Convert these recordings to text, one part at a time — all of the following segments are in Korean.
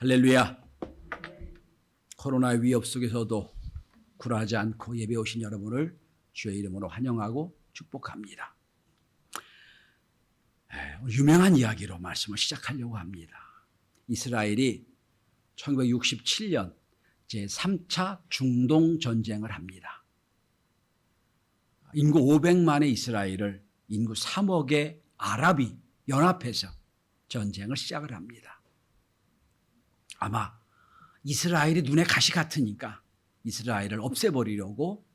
할렐루야. 코로나의 위협 속에서도 굴하지 않고 예배 오신 여러분을 주의 이름으로 환영하고 축복합니다. 유명한 이야기로 말씀을 시작하려고 합니다. 이스라엘이 1967년 제3차 중동 전쟁을 합니다. 인구 500만의 이스라엘을 인구 3억의 아랍이 연합해서 전쟁을 시작을 합니다. 아마 이스라엘이 눈에 가시 같으니까 이스라엘을 없애버리려고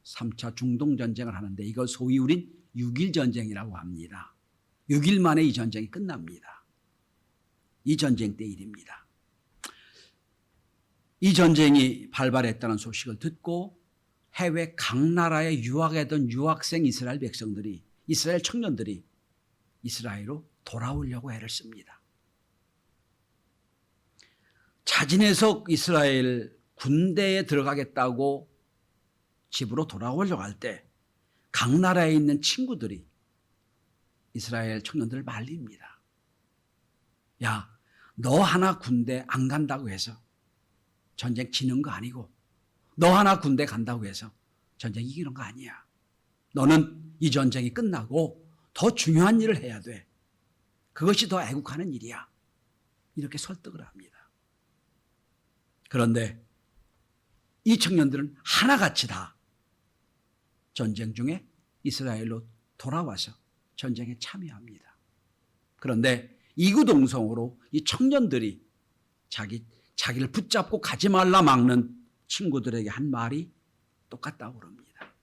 3차 중동 전쟁을 하는데 이걸 소위 우린 6.1 전쟁이라고 합니다. 6일 만에 이 전쟁이 끝납니다. 이 전쟁 때 일입니다. 이 전쟁이 발발했다는 소식을 듣고 해외 각 나라에 유학하던 유학생 이스라엘 백성들이, 이스라엘 청년들이 이스라엘로 돌아오려고 애를 씁니다. 자진해서 이스라엘 군대에 들어가겠다고 집으로 돌아오려고 할 때 각 나라에 있는 친구들이 이스라엘 청년들을 말립니다. 야, 너 하나 군대 안 간다고 해서 전쟁 지는 거 아니고 너 하나 군대 간다고 해서 전쟁 이기는 거 아니야. 너는 이 전쟁이 끝나고 더 중요한 일을 해야 돼. 그것이 더 애국하는 일이야. 이렇게 설득을 합니다. 그런데 이 청년들은 하나같이 다 전쟁 중에 이스라엘로 돌아와서 전쟁에 참여합니다. 그런데 이구동성으로 이 청년들이 자기를 붙잡고 가지 말라 막는 친구들에게 한 말이 똑같다고 그럽니다.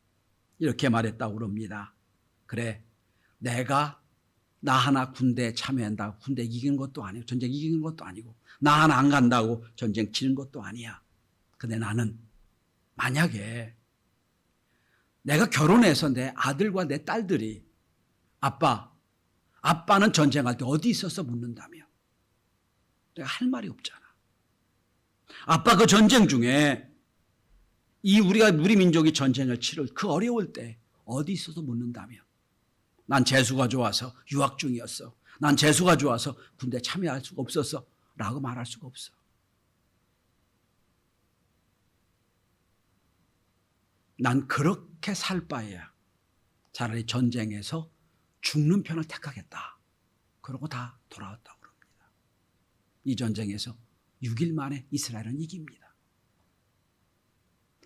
이렇게 말했다고 그럽니다. 그래, 내가 나 하나 군대에 참여한다고 군대 이기는 것도 아니고 전쟁 이기는 것도 아니고 나 하나 안 간다고 전쟁 치는 것도 아니야. 근데 나는 만약에 내가 결혼해서 내 아들과 내 딸들이 아빠는 전쟁할 때 어디 있었어 묻는다며 내가 할 말이 없잖아. 아빠 그 전쟁 중에 우리 민족이 전쟁을 치를 그 어려울 때 어디 있어서 묻는다며 난 재수가 좋아서 유학 중이었어. 난 재수가 좋아서 군대 참여할 수가 없었어. 라고 말할 수가 없어. 난 그렇게 살 바에야 차라리 전쟁에서 죽는 편을 택하겠다. 그러고 다 돌아왔다고 그럽니다. 이 전쟁에서 6일 만에 이스라엘은 이깁니다.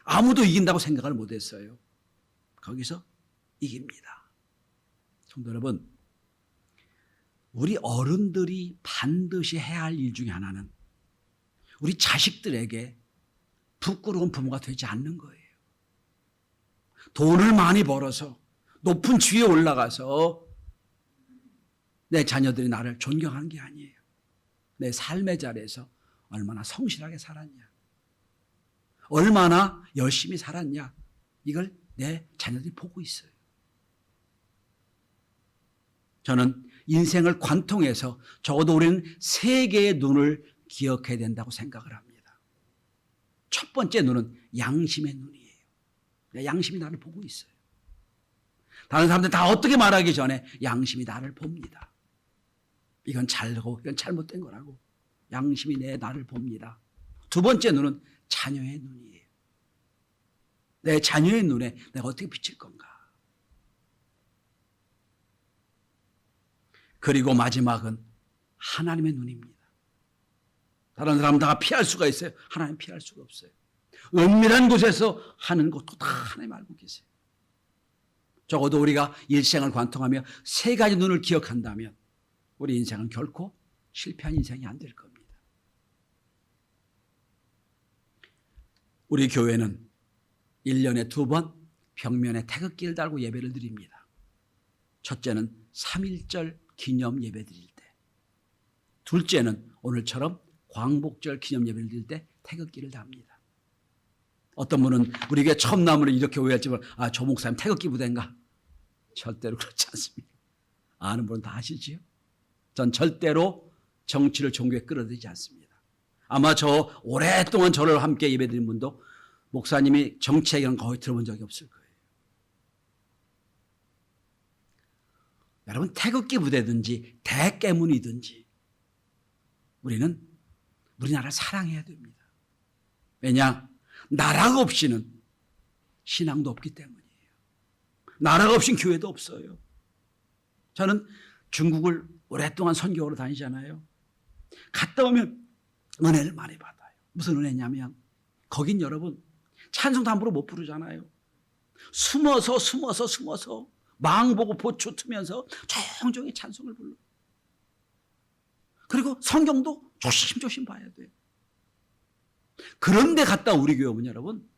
아무도 이긴다고 생각을 못했어요. 거기서 이깁니다. 성도 여러분, 우리 어른들이 반드시 해야 할 일 중에 하나는 우리 자식들에게 부끄러운 부모가 되지 않는 거예요. 돈을 많이 벌어서 높은 지위에 올라가서 내 자녀들이 나를 존경하는 게 아니에요. 내 삶의 자리에서 얼마나 성실하게 살았냐, 얼마나 열심히 살았냐, 이걸 내 자녀들이 보고 있어요. 저는 인생을 관통해서 적어도 우리는 세 개의 눈을 기억해야 된다고 생각을 합니다. 첫 번째 눈은 양심의 눈이에요. 양심이 나를 보고 있어요. 다른 사람들 다 어떻게 말하기 전에 양심이 나를 봅니다. 이건 잘하고 이건 잘못된 거라고 양심이 나를 봅니다. 두 번째 눈은 자녀의 눈이에요. 내 자녀의 눈에 내가 어떻게 비칠 건가. 그리고 마지막은 하나님의 눈입니다. 다른 사람 다 피할 수가 있어요. 하나님 피할 수가 없어요. 은밀한 곳에서 하는 것도 다 하나님 알고 계세요. 적어도 우리가 일생을 관통하며 세 가지 눈을 기억한다면 우리 인생은 결코 실패한 인생이 안 될 겁니다. 우리 교회는 1년에 2번 벽면에 태극기를 달고 예배를 드립니다. 첫째는 3.1절 기념 예배 드릴 때, 둘째는 오늘처럼 광복절 기념 예배를 드릴 때 태극기를 답니다. 어떤 분은 우리 교회 처음 나오면 이렇게 오해할지만 저 목사님 태극기 부대인가? 절대로 그렇지 않습니다. 아는 분은 다 아시지요? 전 절대로 정치를 종교에 끌어들이지 않습니다. 아마 저 오랫동안 저를 함께 예배드린 분도 목사님이 정치 얘기는 거의 들어본 적이 없을 거예요. 여러분 태극기 부대든지 대깨문이든지 우리는 우리나라를 사랑해야 됩니다. 왜냐? 나라가 없이는 신앙도 없기 때문이에요. 나라가 없인 교회도 없어요. 저는 중국을 오랫동안 선교하러 다니잖아요. 갔다 오면 은혜를 많이 받아요. 무슨 은혜냐면 거긴 여러분 찬송도 함부로 못 부르잖아요. 숨어서 망 보고 보초 트면서 조용히 찬송을 불러. 그리고 성경도 조심조심 봐야 돼요. 그런데 갔다 우리 교회 오면 여러분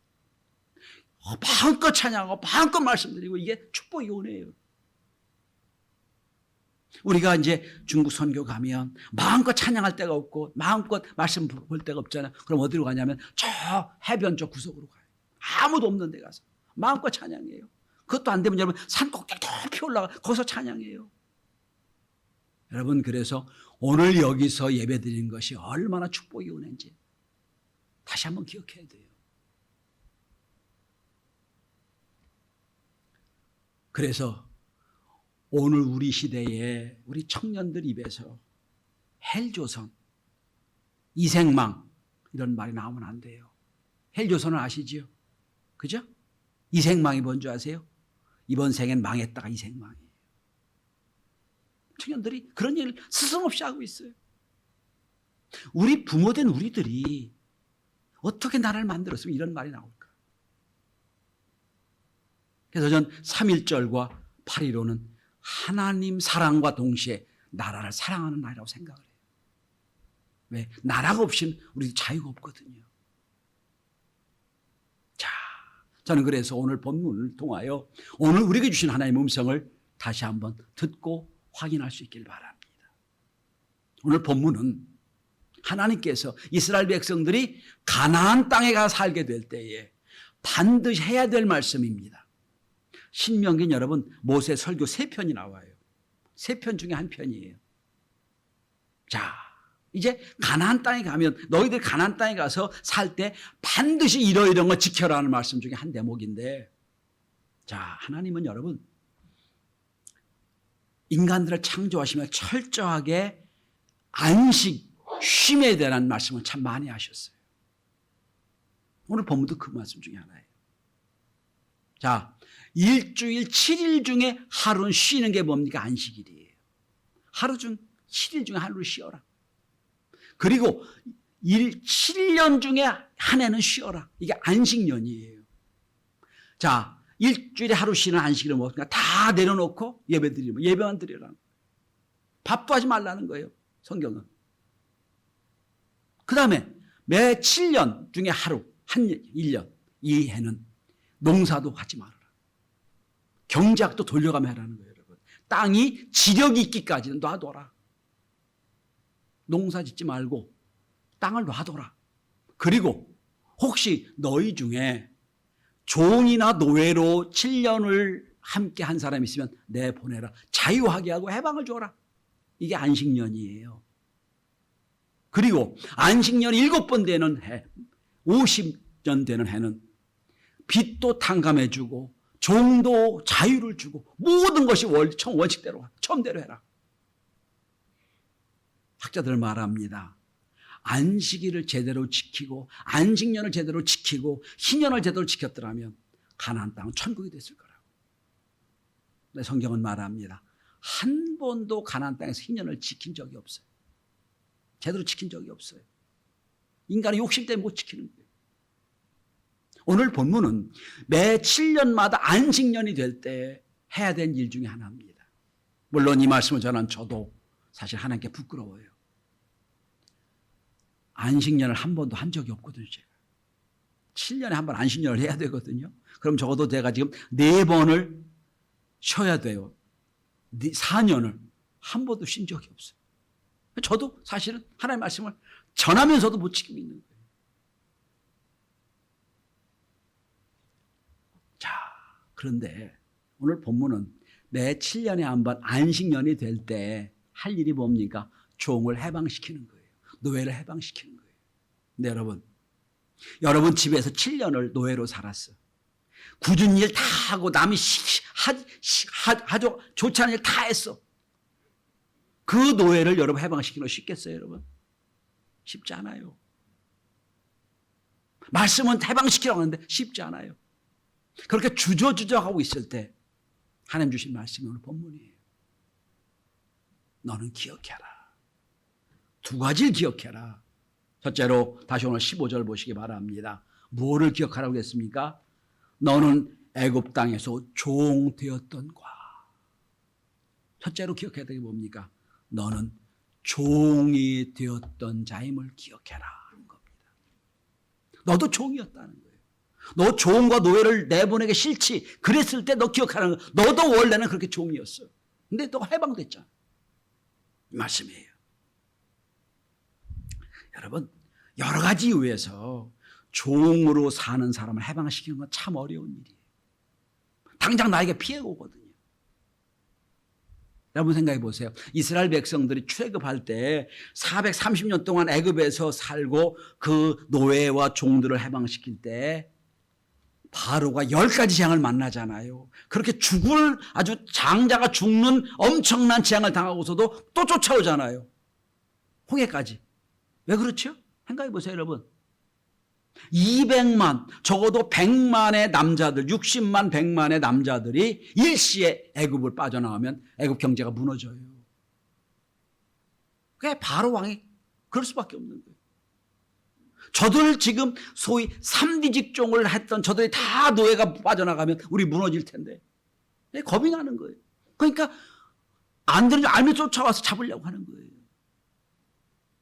마음껏 찬양하고 마음껏 말씀드리고 이게 축복의 은혜예요. 우리가 이제 중국 선교 가면 마음껏 찬양할 데가 없고 마음껏 말씀 볼 데가 없잖아요. 그럼 어디로 가냐면 저 해변 저 구석으로 가요. 아무도 없는 데 가서 마음껏 찬양해요. 그것도 안 되면 여러분 산 꼭대기 높이 올라가 거기서 찬양해요. 여러분 그래서 오늘 여기서 예배 드리는 것이 얼마나 축복의 은혜인지 다시 한번 기억해야 돼요. 그래서 오늘 우리 시대에 우리 청년들 입에서 헬조선, 이생망 이런 말이 나오면 안 돼요. 헬조선을 아시지요? 그죠? 이생망이 뭔지 아세요? 이번 생엔 망했다가 이생망이에요. 청년들이 그런 일을 스승없이 하고 있어요. 우리 부모된 우리들이 어떻게 나라를 만들었으면 이런 말이 나올까? 그래서 전 3.1절과 8.15는 하나님 사랑과 동시에 나라를 사랑하는 나라라고 생각을 해요. 왜? 나라가 없이는 우리 자유가 없거든요. 자, 저는 그래서 오늘 본문을 통하여 오늘 우리에게 주신 하나님의 음성을 다시 한번 듣고 확인할 수 있길 바랍니다. 오늘 본문은 하나님께서 이스라엘 백성들이 가나안 땅에 가서 살게 될 때에 반드시 해야 될 말씀입니다. 신명기는 여러분 모세 설교 3편이 나와요. 3편 중에 한 편이에요. 자, 이제 가나안 땅에 가면 너희들 가나안 땅에 가서 살 때 반드시 이러이러한 거 지켜라 하는 말씀 중에 한 대목인데, 자, 하나님은 여러분 인간들을 창조하시며 철저하게 안식, 쉼에 대한 말씀을 참 많이 하셨어요. 오늘 본문도 그 말씀 중에 하나예요. 자, 일주일 7일 중에 하루는 쉬는 게 뭡니까? 안식일이에요. 하루 중 7일 중에 하루를 쉬어라. 그리고 7년 중에 한 해는 쉬어라. 이게 안식년이에요. 자, 일주일에 하루 쉬는 안식일은 뭡니까? 다 내려놓고 예배 드리면 예배만 드리라는 거예요. 밥도 하지 말라는 거예요. 성경은. 그 다음에 매 7년 중에 하루, 1년, 이 해는 농사도 하지 말아라. 경작도 돌려가며 하라는 거예요, 여러분. 땅이 지력이 있기까지는 놔둬라. 농사 짓지 말고 땅을 놔둬라. 그리고 혹시 너희 중에 종이나 노예로 7년을 함께 한 사람이 있으면 내보내라. 자유하게 하고 해방을 줘라. 이게 안식년이에요. 그리고 안식년 7번 되는 해, 50년 되는 해는 빚도 탕감해주고 종도 자유를 주고 모든 것이 원칙대로 처음대로 해라. 학자들은 말합니다. 안식일을 제대로 지키고 안식년을 제대로 지키고 희년을 제대로 지켰더라면 가나안 땅은 천국이 됐을 거라고. 근데 성경은 말합니다. 한 번도 가나안 땅에서 희년을 지킨 적이 없어요. 제대로 지킨 적이 없어요. 인간의 욕심 때문에 못 지키는 거예요. 오늘 본문은 매 7년마다 안식년이 될 때 해야 되는 일 중에 하나입니다. 물론 이 말씀을 전한 저도 사실 하나님께 부끄러워요. 안식년을 한 번도 한 적이 없거든요, 제가. 7년에 한 번 안식년을 해야 되거든요. 그럼 적어도 제가 지금 4번을 쉬어야 돼요. 4년을 한 번도 쉰 적이 없어요. 저도 사실은 하나님의 말씀을 전하면서도 못 지키고 있는 거예요. 자, 그런데 오늘 본문은 매 7년에 한 번 안식년이 될 때 할 일이 뭡니까? 종을 해방시키는 거예요. 노예를 해방시키는 거예요. 근데 여러분 집에서 7년을 노예로 살았어. 굳은 일 다 하고 남이 좋지 않은 일 다 했어. 그 노예를 여러분 해방시키는 거 쉽겠어요, 여러분? 쉽지 않아요. 말씀은 해방시키라고 하는데 쉽지 않아요. 그렇게 주저주저하고 있을 때 하나님 주신 말씀이 오늘 본문이에요. 너는 기억해라. 두 가지를 기억해라. 첫째로 다시 오늘 15절 보시기 바랍니다. 뭐를 기억하라고 했습니까? 너는 애굽 땅에서 종 되었던과. 첫째로 기억해야 되는 게 뭡니까? 너는 종이 되었던 자임을 기억해라 하는 겁니다. 너도 종이었다는 거예요. 너 종과 노예를 내보내기 싫지. 그랬을 때 너 기억하라는 거예요. 너도 원래는 그렇게 종이었어. 근데 너 해방됐잖아. 이 말씀이에요. 여러분, 여러 가지 이유에서 종으로 사는 사람을 해방시키는 건 참 어려운 일이에요. 당장 나에게 피해가 오거든요. 여러분 생각해 보세요. 이스라엘 백성들이 출애굽할 때 430년 동안 애굽에서 살고 그 노예와 종들을 해방시킬 때 바로가 10가지 재앙을 만나잖아요. 그렇게 죽을 아주 장자가 죽는 엄청난 재앙을 당하고서도 또 쫓아오잖아요. 홍해까지. 왜 그렇죠? 생각해 보세요, 여러분. 200만, 적어도 100만의 남자들, 60만, 100만의 남자들이 일시에 애굽을 빠져나가면 애굽 경제가 무너져요. 그게 바로 왕이 그럴 수밖에 없는 거예요. 저들 지금 소위 3D 직종을 했던 저들이 다 노예가 빠져나가면 우리 무너질 텐데. 겁이 나는 거예요. 그러니까 안 되는 줄 알면 쫓아와서 잡으려고 하는 거예요.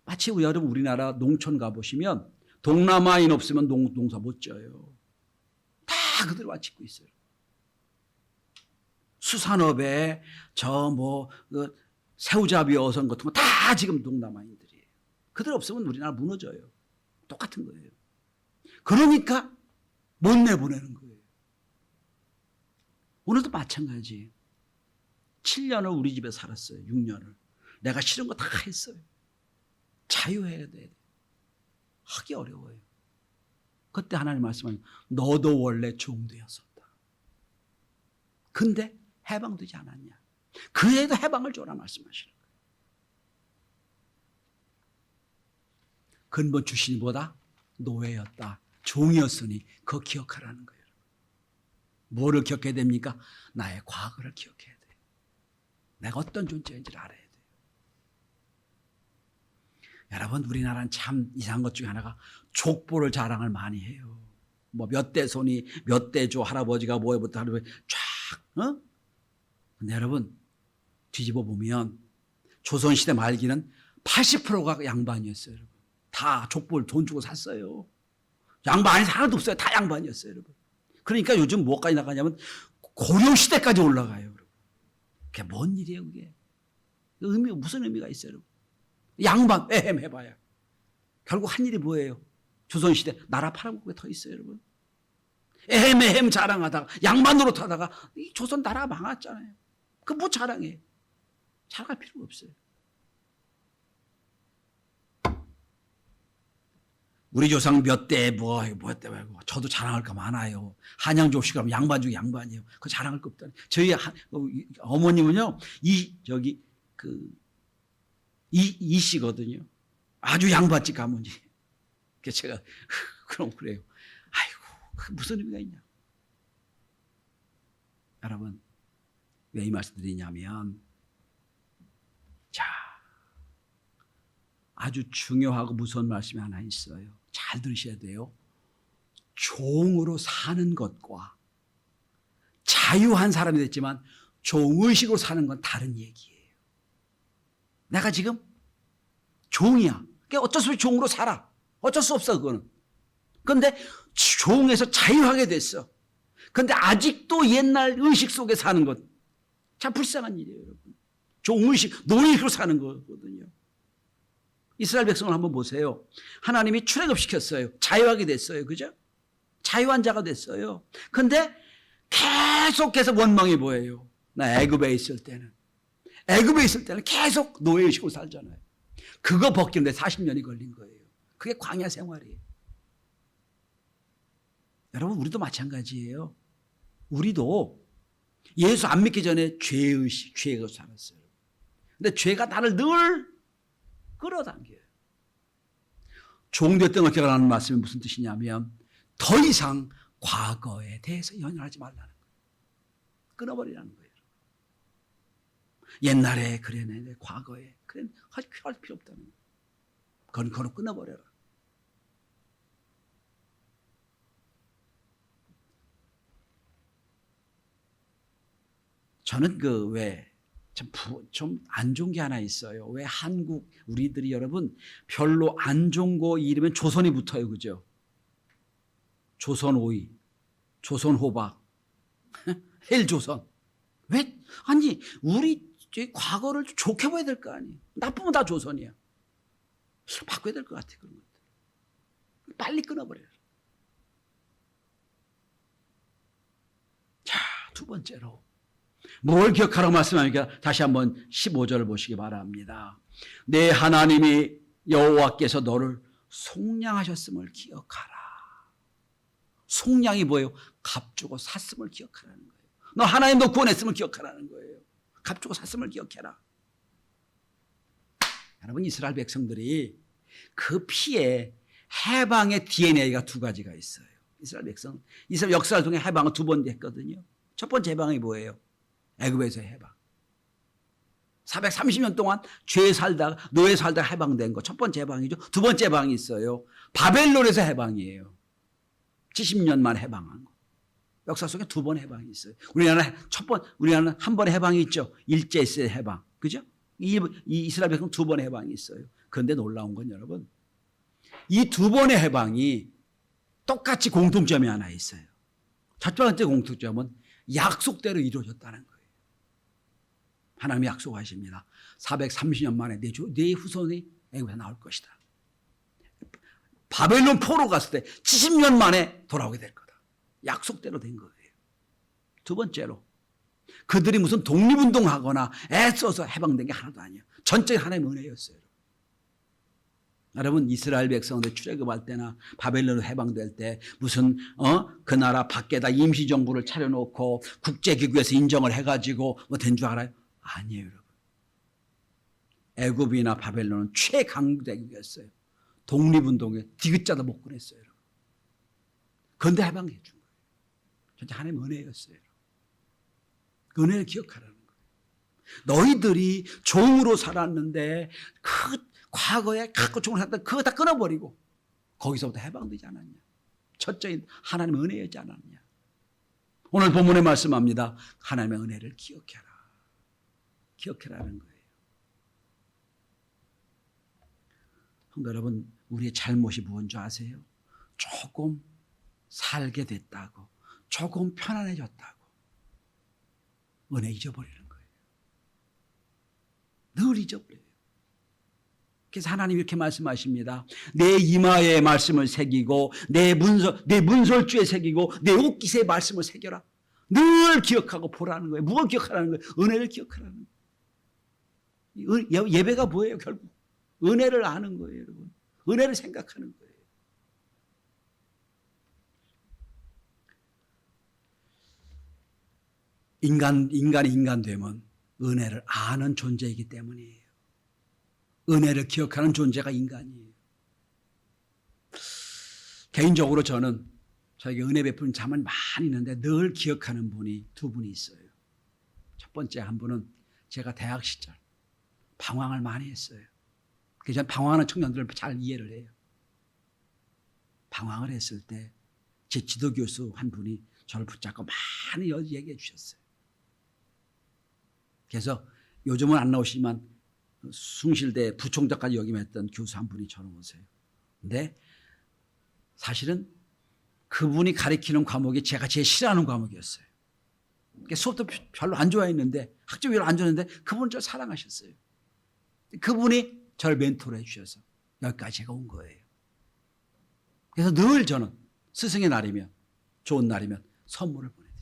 마치 여러분 우리나라 농촌 가보시면 동남아인 없으면 농사 못 져요. 다 그대로 와 짓고 있어요. 수산업에 새우잡이 어선 같은 거 다 지금 동남아인들이에요. 그들 없으면 우리나라 무너져요. 똑같은 거예요. 그러니까 못 내보내는 거예요. 오늘도 마찬가지. 7년을 우리 집에 살았어요. 6년을. 내가 싫은 거 다 했어요. 자유해야 돼. 하기 어려워요. 그때 하나님 말씀은 너도 원래 종되었었다. 근데 해방되지 않았냐. 그에도 해방을 줘라 말씀하시는 거예요. 근본 출신보다 노예였다. 종이었으니 그거 기억하라는 거예요. 뭐를 기억해야 됩니까? 나의 과거를 기억해야 돼요. 내가 어떤 존재인지를 알아야 돼요. 여러분 우리나라는 참 이상한 것 중에 하나가 족보를 자랑을 많이 해요. 뭐 몇 대 손이 몇 대조 할아버지가 뭐에부터 할아버지 쫙. 근데 여러분 뒤집어 보면 조선시대 말기는 80%가 양반이었어요. 여러분. 다 족보를 돈 주고 샀어요. 양반이 하나도 없어요. 다 양반이었어요. 여러분. 그러니까 요즘 뭐까지 나가냐면 고려시대까지 올라가요. 여러분. 그게 뭔 일이에요 그게. 무슨 의미가 있어요. 여러분. 양반 해봐야 결국 한 일이 뭐예요? 조선시대 나라 팔아먹고 더 있어요. 여러분. 에헴 자랑하다가 양반 노릇하다가 이 조선 나라가 망했잖아요. 그 뭐 자랑해. 자랑할 필요가 없어요. 우리 조상 몇 대 때 말고 저도 자랑할 거 많아요. 한양 조씨가 양반 중에 양반이에요. 그 자랑할 거 없다. 저희 어머님은요 이 씨거든요. 아주 양반집 가문이. 그래서 제가 그럼 그래요. 아이고 그 무슨 의미가 있냐. 여러분 왜 이 말씀 드리냐면 자 아주 중요하고 무서운 말씀이 하나 있어요. 잘 들으셔야 돼요. 종으로 사는 것과 자유한 사람이 됐지만 종의식으로 사는 건 다른 얘기예요. 내가 지금 종이야. 그러니까 어쩔 수 없이 종으로 살아. 어쩔 수 없어 그거는. 그런데 종에서 자유하게 됐어. 그런데 아직도 옛날 의식 속에 사는 것. 참 불쌍한 일이에요. 여러분. 종의식, 노예식으로 사는 거거든요. 이스라엘 백성을 한번 보세요. 하나님이 출애굽시켰어요. 자유하게 됐어요. 그죠? 자유한 자가 됐어요. 그런데 계속해서 원망이 뭐예요? 나 애굽에 있을 때는 계속 노예의식으로 살잖아요. 그거 벗기는데 40년이 걸린 거예요. 그게 광야 생활이에요. 여러분 우리도 마찬가지예요. 우리도 예수 안 믿기 전에 죄의식, 죄가 살았어요. 근데 죄가 나를 늘 끌어당겨요. 종됐던 걸 기억하라는 말씀이 무슨 뜻이냐면 더 이상 과거에 대해서 연연하지 말라는 거예요. 끊어버리라는 거예요. 옛날에 그랬는데 과거에 그래 할 필요 없다는 거예요. 그건 끊어버려라. 저는 좀 안 좋은 게 하나 있어요. 왜 한국 우리들이 여러분 별로 안 좋은 거 이름엔 조선이 붙어요, 그죠? 조선 오이, 조선 호박, 헬조선. 왜 아니 우리 과거를 좋게 봐야 될 거 아니에요. 나쁘면 다 조선이야. 바꿔야 될 것 같아 그런 것들. 빨리 끊어버려요. 자, 두 번째로. 뭘 기억하라고 말씀하니까 다시 한번 15절을 보시기 바랍니다. 내 하나님이 여호와께서 너를 속량하셨음을 기억하라. 속량이 뭐예요? 값주고 샀음을 기억하라는 거예요. 너 하나님 너 구원했음을 기억하라는 거예요. 값주고 샀음을 기억해라. 여러분 이스라엘 백성들이 그 피에 해방의 DNA가 두 가지가 있어요. 이스라엘 역사를 통해 해방을 두 번 했거든요. 첫 번째 해방이 뭐예요? 애굽에서의 해방. 430년 동안 죄에 살다가 노예 살다가 해방된 거 첫 번째 해방이죠. 두 번째 해방이 있어요. 바벨론에서 해방이에요. 70년 만에 해방한 거. 역사 속에 두 번 해방이 있어요. 우리나라는 한 번의 해방이 있죠. 일제시대 해방. 그죠? 이 이스라엘 백성 두 번의 해방이 있어요. 그런데 놀라운 건 여러분, 이 두 번의 해방이 똑같이 공통점이 하나 있어요. 첫 번째 공통점은 약속대로 이루어졌다는 거예요. 하나님이 약속하십니다. 430년 만에 네 후손이 애굽에서 나올 것이다. 바벨론 포로 갔을 때 70년 만에 돌아오게 될 거다. 약속대로 된 거예요. 두 번째로 그들이 무슨 독립운동하거나 애써서 해방된 게 하나도 아니에요. 전적인 하나님의 은혜였어요. 여러분 이스라엘 백성들 출애굽할 때나 바벨론으로 해방될 때 무슨 그 나라 밖에다 임시정부를 차려놓고 국제기구에서 인정을 해가지고 뭐 된 줄 알아요? 아니에요 여러분. 애굽이나 바벨론은 최강대국이었어요. 독립운동에 디귿자도 못 꺼냈어요. 그런데 해방해 준 거예요. 진짜 하나님의 은혜였어요. 그 은혜를 기억하라는 거예요. 너희들이 종으로 살았는데 그 과거에 갖고 종으로 살았던 그거 다 끊어버리고 거기서부터 해방되지 않았냐. 첫째인 하나님의 은혜였지 않았냐. 오늘 본문에 말씀합니다. 하나님의 은혜를 기억해라. 기억해라는 거예요. 성도 여러분, 우리의 잘못이 무엇인 줄 아세요? 조금 살게 됐다고, 조금 편안해졌다고 은혜 잊어버리는 거예요. 늘 잊어버려요. 그래서 하나님 이렇게 말씀하십니다. 내 이마에 말씀을 새기고 내 문설주에 새기고 내 옷깃에 말씀을 새겨라. 늘 기억하고 보라는 거예요. 무엇을 기억하라는 거예요? 은혜를 기억하라는 거예요. 예배가 뭐예요 결국? 은혜를 아는 거예요 여러분. 은혜를 생각하는 거예요. 인간이 인간 되면 은혜를 아는 존재이기 때문이에요. 은혜를 기억하는 존재가 인간이에요. 개인적으로 저는 저에게 은혜 베푸는 자만 많이 있는데 늘 기억하는 분이 두 분이 있어요. 첫 번째 한 분은 제가 대학 시절 방황을 많이 했어요. 그래서 저는 방황하는 청년들을 잘 이해를 해요. 방황을 했을 때 제 지도교수 한 분이 저를 붙잡고 많이 얘기해 주셨어요. 그래서 요즘은 안 나오시지만 숭실대 부총장까지 역임했던 교수 한 분이 저를 오세요. 근데 사실은 그분이 가르치는 과목이 제가 제일 싫어하는 과목이었어요. 수업도 별로 안 좋아했는데 학점 별로 안 좋았는데 그분은 저를 사랑하셨어요. 그분이 저를 멘토로 해주셔서 여기까지 제가 온 거예요. 그래서 늘 저는 스승의 날이면 좋은 날이면 선물을 보내드려요.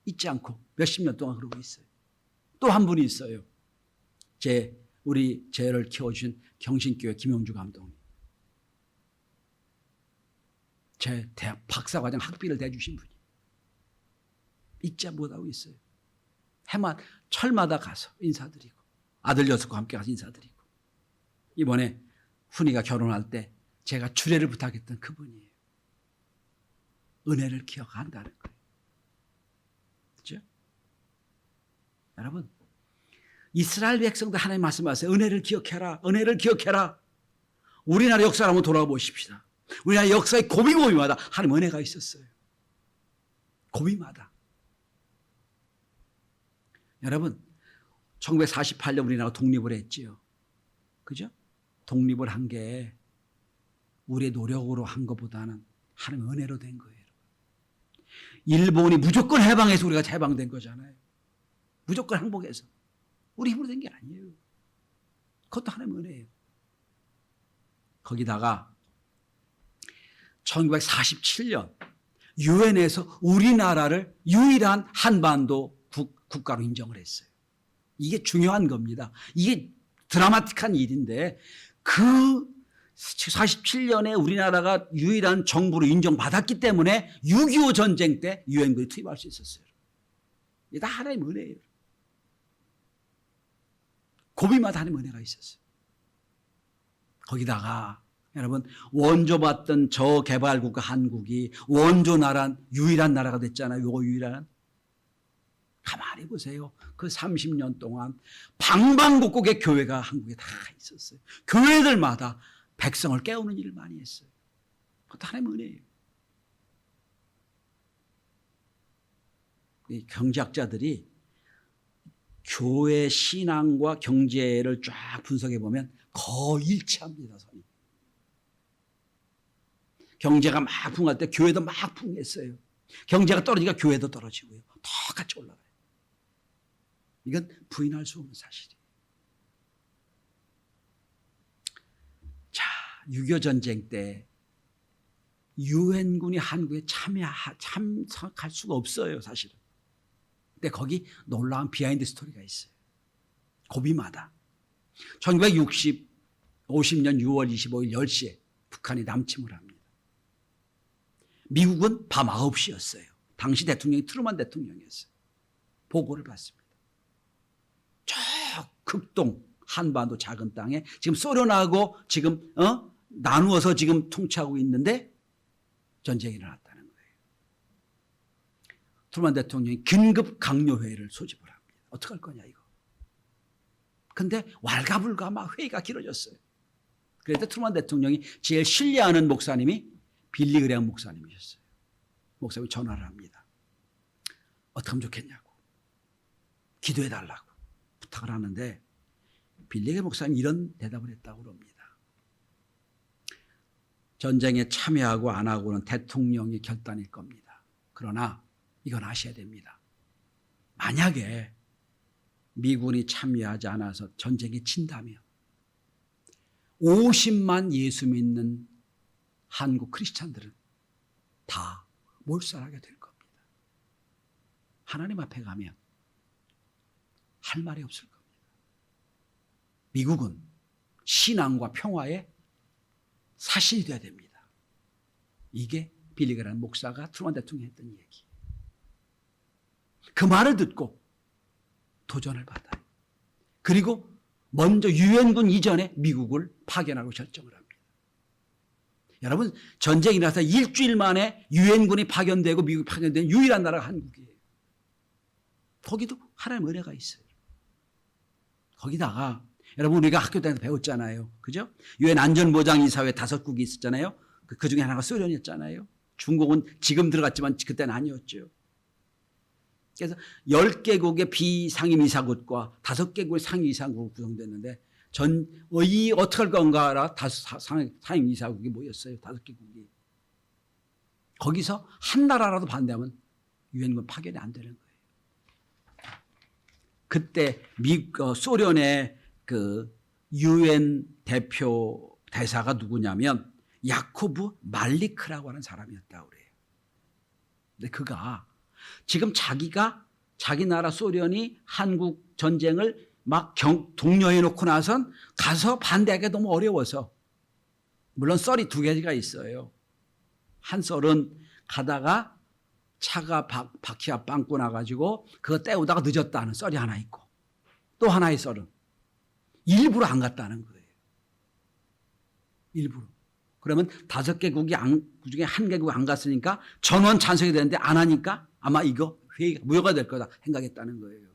잊지 않고 몇십 년 동안 그러고 있어요. 또 한 분이 있어요. 우리 저를 키워주신 경신교회 김용주 감독님. 제 대학 박사과정 학비를 대주신 분이 잊지 못하고 있어요. 철마다 가서 인사드리고 아들 녀석과 함께 가서 인사드리고 이번에 훈이가 결혼할 때 제가 주례를 부탁했던 그분이에요. 은혜를 기억한다는 거예요. 그렇죠? 여러분, 이스라엘 백성도 하나님 말씀하세요. 은혜를 기억해라. 은혜를 기억해라. 우리나라 역사를 한번 돌아보십시다. 우리나라 역사의 고비고비마다 하나님 은혜가 있었어요. 고비마다. 여러분, 1948년 우리나라가 독립을 했지요. 그죠? 독립을 한 게 우리의 노력으로 한 것보다는 하나님 은혜로 된 거예요. 일본이 무조건 해방해서 우리가 해방된 거잖아요. 무조건 항복해서. 우리 힘으로 된 게 아니에요. 그것도 하나님 은혜예요. 거기다가 1947년 유엔에서 우리나라를 유일한 한반도 국가로 인정을 했어요. 이게 중요한 겁니다. 이게 드라마틱한 일인데 그 47년에 우리나라가 유일한 정부로 인정받았기 때문에 6.25 전쟁 때 유엔군이 투입할 수 있었어요. 이게 다 하나님의 은혜예요. 고비마다 하나님의 은혜가 있었어요. 거기다가 여러분 원조받던 저개발국가 한국이 원조나라 유일한 나라가 됐잖아요. 요거 유일한. 가만히 보세요. 그 30년 동안 방방곡곡의 교회가 한국에 다 있었어요. 교회들마다 백성을 깨우는 일을 많이 했어요. 그것도 하나님의 은혜예요. 이 경제학자들이 교회 신앙과 경제를 쫙 분석해 보면 거의 일치합니다. 선이. 경제가 막 풍할 때 교회도 막 풍했어요. 경제가 떨어지니까 교회도 떨어지고요. 똑같이 올라가요. 이건 부인할 수 없는 사실이에요. 자, 6.25 전쟁 때 유엔군이 한국에 참석할 수가 없어요, 사실은. 근데 거기 놀라운 비하인드 스토리가 있어요. 고비마다. 1950년 6월 25일 10시에 북한이 남침을 합니다. 미국은 밤 9시였어요. 당시 대통령이 트루먼 대통령이었어요. 보고를 받습니다. 저 극동 한반도 작은 땅에 지금 소련하고 지금 나누어서 지금 통치하고 있는데 전쟁이 일어났다는 거예요. 트루먼 대통령이 긴급 강요회의를 소집을 합니다. 어떡할 거냐 이거. 근데 왈가불가 막 회의가 길어졌어요. 그래서 트루먼 대통령이 제일 신뢰하는 목사님이 빌리 그레엄 목사님이셨어요. 목사님이 전화를 합니다. 어떻게 하면 좋겠냐고. 기도해달라고 부탁을 하는데 빌리 그레엄 목사님이 이런 대답을 했다고 합니다. 전쟁에 참여하고 안 하고는 대통령이 결단일 겁니다. 그러나 이건 아셔야 됩니다. 만약에 미군이 참여하지 않아서 전쟁에 진다면 50만 예수 믿는 한국 크리스찬들은 다 몰살하게 될 겁니다. 하나님 앞에 가면 할 말이 없을 겁니다. 미국은 신앙과 평화의 사신이 되어야 됩니다. 이게 빌리 그레엄 목사가 트루먼 대통령이 했던 얘기. 그 말을 듣고 도전을 받아요. 그리고 먼저 유엔군 이전에 미국을 파견하고 결정을 합니다. 여러분 전쟁이 나서 일주일 만에 유엔군이 파견되고 미국이 파견된 유일한 나라가 한국이에요. 거기도 하나님의 은혜가 있어요. 거기다가 여러분 우리가 학교 다니면서 배웠잖아요. 그죠? 유엔 안전보장이사회 5국이 있었잖아요. 그 중에 하나가 소련이었잖아요. 중국은 지금 들어갔지만 그때는 아니었죠. 그래서 10개국의 비상임이사국과 5개국의 상임이사국으로 구성됐는데 어떻게 할 건가 상임이사국이 모였어요. 5개국이. 거기서 한 나라라도 반대하면 유엔군 파견이 안 되는 거예요. 그때 소련의 그 유엔 대표 대사가 누구냐면 야코브 말리크라고 하는 사람이었다고 그래요. 근데 그가 지금 자기 나라 소련이 한국 전쟁을 막 독려해 놓고 나선 가서 반대하기가 너무 어려워서 물론 썰이 2개가 있어요. 한 썰은 가다가 차가 바퀴가 빵꾸 나가지고 그거 때우다가 늦었다는 썰이 하나 있고 또 하나의 썰은 일부러 안 갔다는 거예요. 일부러. 그러면 5개국이 그 중에 1개국이 안 갔으니까 전원 찬성이 되는데 안 하니까 아마 이거 회의가 무효가 될 거다 생각했다는 거예요.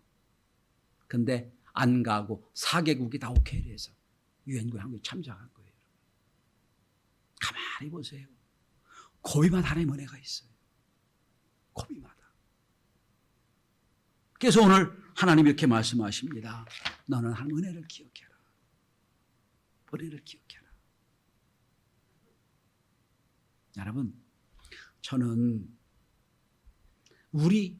근데 안 가고 4개국이 다 오케이를 해서 유엔군 한국에 참석한 거예요. 가만히 보세요. 고비마다 하나님의 은혜가 있어요. 고비마다. 그래서 오늘 하나님이 이렇게 말씀하십니다. 너는 하나님 은혜를 기억해라. 은혜를 기억해라. 여러분, 저는 우리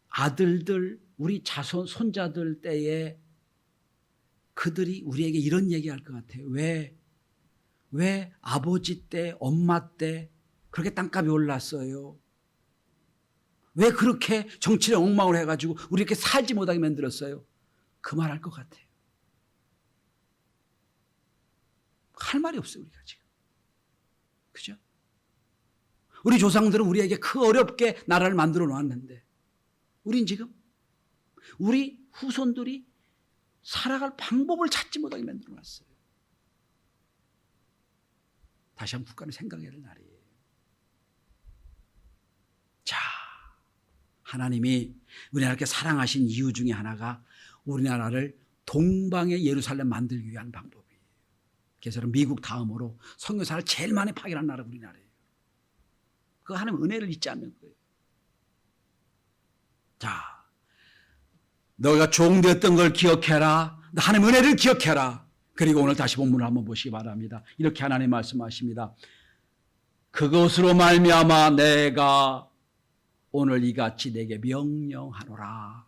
아들들, 우리 자손, 손자들 때에 그들이 우리에게 이런 얘기할 것 같아요. 왜 아버지 때, 엄마 때 그렇게 땅값이 올랐어요? 왜 그렇게 정치를 엉망으로 해가지고 우리 이렇게 살지 못하게 만들었어요? 그 말 할 것 같아요. 할 말이 없어요, 우리가 지금. 그죠? 우리 조상들은 우리에게 그 어렵게 나라를 만들어 놓았는데 우린 지금 우리 후손들이 살아갈 방법을 찾지 못하게 만들어 놨어요. 다시 한번 국가를 생각해야 될 날이에요. 자, 하나님이 우리나라를 이렇게 사랑하신 이유 중에 하나가 우리나라를 동방의 예루살렘 만들기 위한 방법이에요. 그래서 미국 다음으로 선교사를 제일 많이 파견한 나라가 우리나라예요. 그 하나님 은혜를 잊지 않는 거예요. 자, 너가 종되었던 걸 기억해라. 하나님 은혜를 기억해라. 그리고 오늘 다시 본문을 한번 보시기 바랍니다. 이렇게 하나님 말씀하십니다. 그것으로 말미암아 내가 오늘 이같이 내게 명령하노라.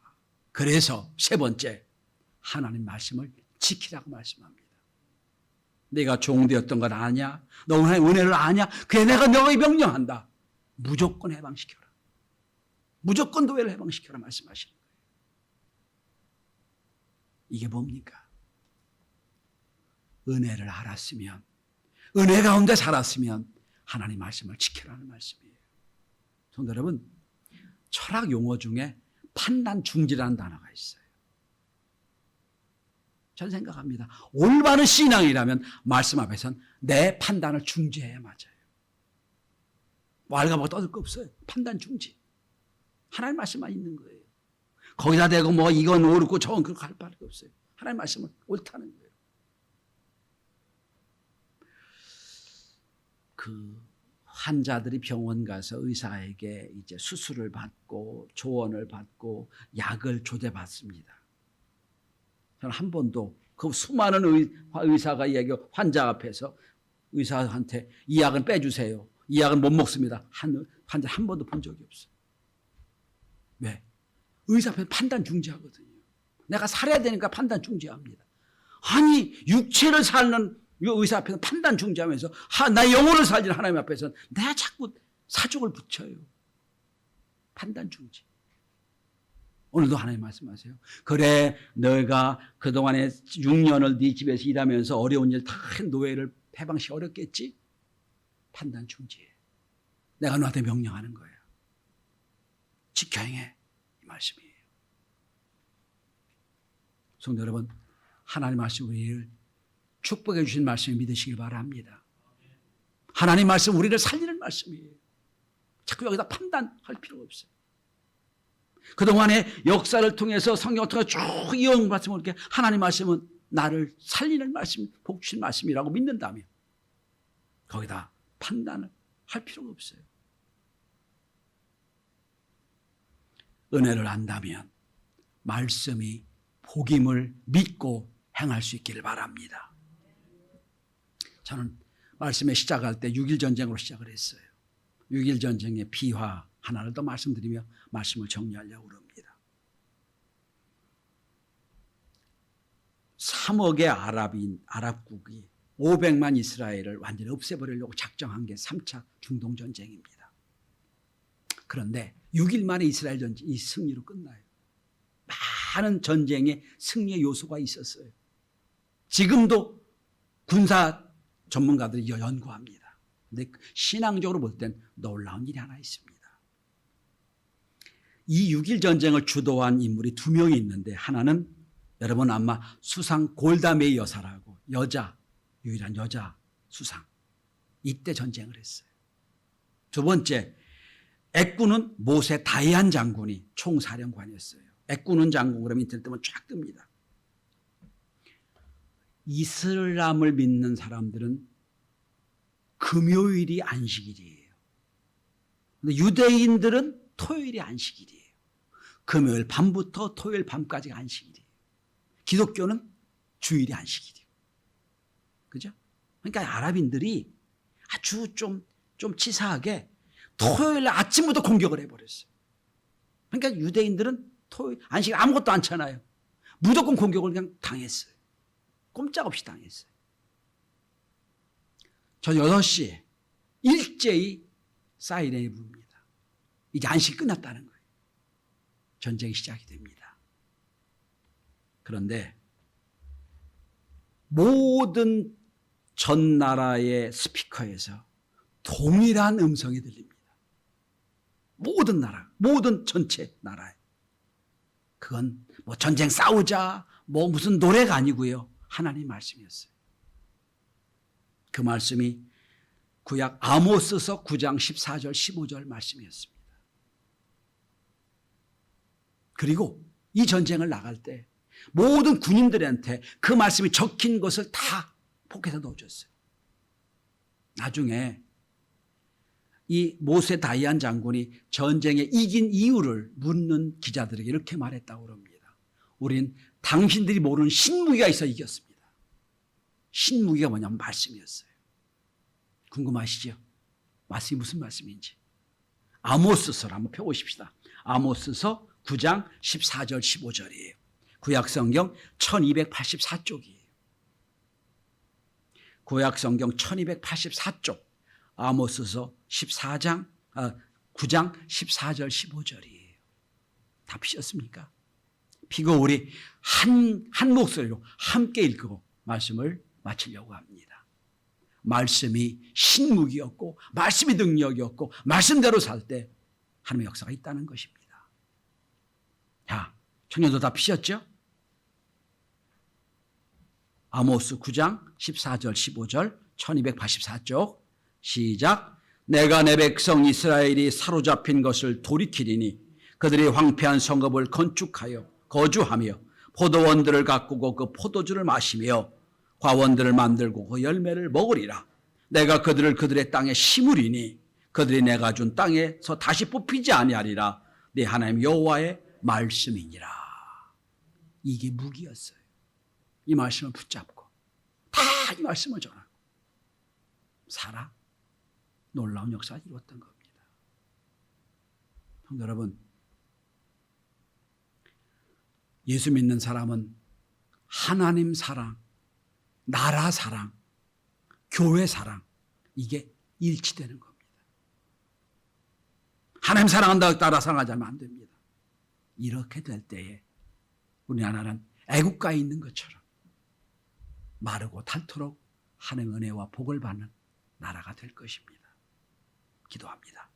그래서 세 번째, 하나님 말씀을 지키라고 말씀합니다. 내가 종되었던 걸 아냐? 너 하나님의 은혜를 아냐? 그래 내가 너에게 명령한다. 무조건 해방시켜라. 무조건 교회를 해방시켜라 말씀하시는 거예요. 이게 뭡니까? 은혜를 알았으면, 은혜 가운데 살았으면 하나님 말씀을 지켜라는 말씀이에요. 성도 여러분, 철학 용어 중에 판단 중지라는 단어가 있어요. 저는 생각합니다. 올바른 신앙이라면 말씀 앞에서는 내 판단을 중지해야 맞아요. 알가먹어 떠들 거 없어요. 판단 중지. 하나님 말씀만 있는 거예요. 거기다 대고 뭐 이건 옳고 저건 그렇게 할 바가 없어요. 하나님 말씀은 옳다는 거예요. 그 환자들이 병원 가서 의사에게 이제 수술을 받고 조언을 받고 약을 조제받습니다. 저는 한 번도 그 수많은 의사가 이야기 환자 앞에서 의사한테 이 약은 빼주세요. 이 약은 못 먹습니다. 환자 한 번도 본 적이 없어요. 왜? 의사 앞에서 판단 중지하거든요. 내가 살아야 되니까 판단 중지합니다. 아니 육체를 살는 의사 앞에서 판단 중지하면서 나 영혼을 살리는 하나님 앞에서는 내가 자꾸 사족을 붙여요. 판단 중지. 오늘도 하나님 말씀하세요. 그래 너가 그동안에 6년을 네 집에서 일하면서 어려운 일 다 노예를 해방시키기 어렵겠지? 판단 중지해. 내가 너한테 명령하는 거야. 지켜 행해. 이 말씀이에요. 성도 여러분, 하나님 말씀 우리를 축복해 주신 말씀을 믿으시길 바랍니다. 하나님 말씀 우리를 살리는 말씀이에요. 자꾸 여기다 판단할 필요가 없어요. 그동안의 역사를 통해서 성경을 통해 쭉 이어온 말씀을 이렇게 하나님 말씀은 나를 살리는 말씀, 복 주신 말씀이라고 믿는다면 거기다 판단을 할 필요가 없어요. 은혜를 안다면 말씀이 복임을 믿고 행할 수 있기를 바랍니다. 저는 말씀에 시작할 때 6.1 전쟁으로 시작을 했어요. 6.1 전쟁의 비화 하나를 더 말씀드리며 말씀을 정리하려고 합니다. 3억의 아랍국이 500만 이스라엘을 완전히 없애버리려고 작정한 게 3차 중동전쟁입니다. 그런데 6일 만에 이스라엘 전쟁이 승리로 끝나요. 많은 전쟁에 승리의 요소가 있었어요. 지금도 군사 전문가들이 연구합니다. 근데 신앙적으로 볼 땐 놀라운 일이 하나 있습니다. 이 6.1 전쟁을 주도한 인물이 2명이 있는데 하나는 여러분 아마 수상 골다메이 여사라고 유일한 여자 수상. 이때 전쟁을 했어요. 두 번째, 애꾸는 모세 다이안 장군이 총사령관이었어요. 애꾸는 장군 그러면 인터넷 뜨면 쫙 뜹니다. 이슬람을 믿는 사람들은 금요일이 안식일이에요. 근데 유대인들은 토요일이 안식일이에요. 금요일 밤부터 토요일 밤까지가 안식일이에요. 기독교는 주일이 안식일이에요. 그죠? 그러니까 아랍인들이 아주 좀 치사하게 토요일 아침부터 공격을 해버렸어요. 그러니까 유대인들은 토요일 안식일 아무것도 안 차나요. 무조건 공격을 그냥 당했어요. 꼼짝없이 당했어요. 저 6시에 일제히 사이렌이 부릅니다. 이제 안식이 끝났다는 거예요. 전쟁이 시작이 됩니다. 그런데 모든 전 나라의 스피커에서 동일한 음성이 들립니다. 모든 나라, 모든 전체 나라에. 그건 뭐 전쟁 싸우자, 뭐 무슨 노래가 아니고요. 하나님 말씀이었어요. 그 말씀이 구약 아모스서 9장 14절 15절 말씀이었습니다. 그리고 이 전쟁을 나갈 때 모든 군인들한테 그 말씀이 적힌 것을 다 포켓에 넣어줬어요. 나중에 이 모세 다이안 장군이 전쟁에 이긴 이유를 묻는 기자들에게 이렇게 말했다고 합니다. 우린 당신들이 모르는 신무기가 있어 이겼습니다. 신무기가 뭐냐면 말씀이었어요. 궁금하시죠? 말씀이 무슨 말씀인지. 아모스서를 한번 펴보십시다. 아모스서 9장 14절 15절이에요. 구약성경 1284쪽이에요. 구약성경 1284쪽 아모스서 9장 14절 15절이에요. 다 피셨습니까? 피고 우리 한 목소리로 함께 읽고 말씀을 마치려고 합니다. 말씀이 신무기였고 말씀이 능력이었고 말씀대로 살 때 하나님의 역사가 있다는 것입니다. 자, 청년도 다 피셨죠? 아모스 9장 14절 15절 1284쪽 시작. 내가 내 백성 이스라엘이 사로잡힌 것을 돌이키리니 그들이 황폐한 성읍을 건축하여 거주하며 포도원들을 가꾸고 그 포도주를 마시며 과원들을 만들고 그 열매를 먹으리라. 내가 그들을 그들의 땅에 심으리니 그들이 내가 준 땅에서 다시 뽑히지 아니하리라. 네 하나님 여호와의 말씀이니라. 이게 무기였어요. 이 말씀을 붙잡고 다 이 말씀을 전하고 살아 놀라운 역사가 이루었던 겁니다. 성도 여러분, 예수 믿는 사람은 하나님 사랑, 나라 사랑, 교회 사랑 이게 일치되는 겁니다. 하나님 사랑한다고 나라 사랑하지 않으면 안 됩니다. 이렇게 될 때에 우리나라는 애국가에 있는 것처럼 마르고 닳도록 하나님의 은혜와 복을 받는 나라가 될 것입니다. 기도합니다.